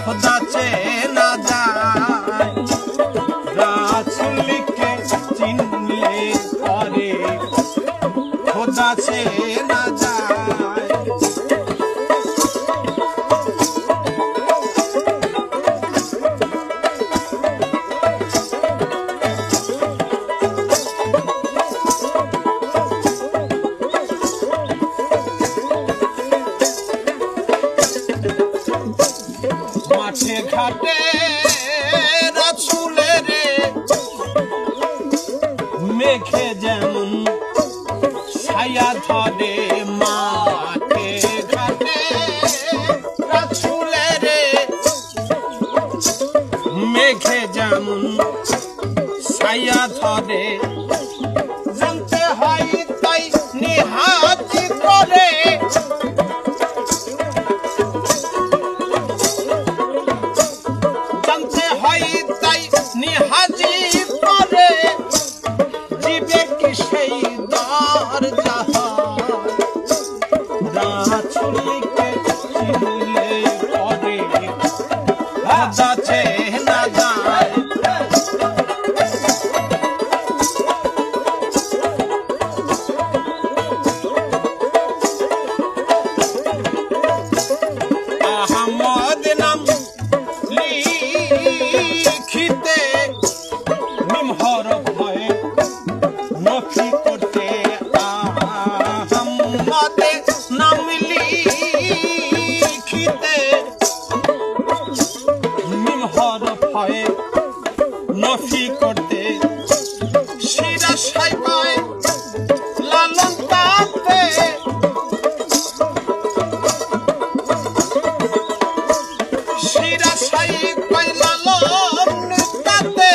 খোদা চেনা যায় রাসূলকে চিনলে পরে খোদা চেনা যায় মাঠে ঘাটে রাসূলের মেঘে যেমন ছায়া ধরে মাঠে ঘাটে রাসূলের মেঘে যেমন ছায়া ধরে জানতে হয় তাই নিহাত করে নিহাজি পরে জীবে কি সেই দর রাসূলকে চিনলে পরে খোদা চেনা যায় আহমদ নাম লিখিতে নফি করতে আহমদে নাম লিখিতে মিম হরফ হয় নফি করতে শিরা সাইবায় লালন তাতে শিরা সাইবায় লালন তাতে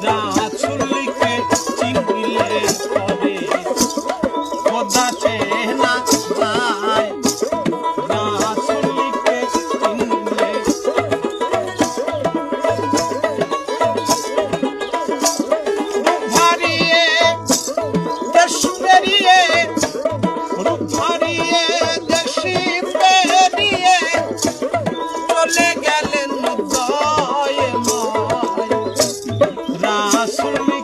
রাসূলকে চিনলে পরে খোদা চেনা যায় রাসূলকে চিনলে ভারিয়ে দেশ পেরিয়ে রূপ ভারিয়ে দেশ পেরিয়ে চলে গেলেন রাসূল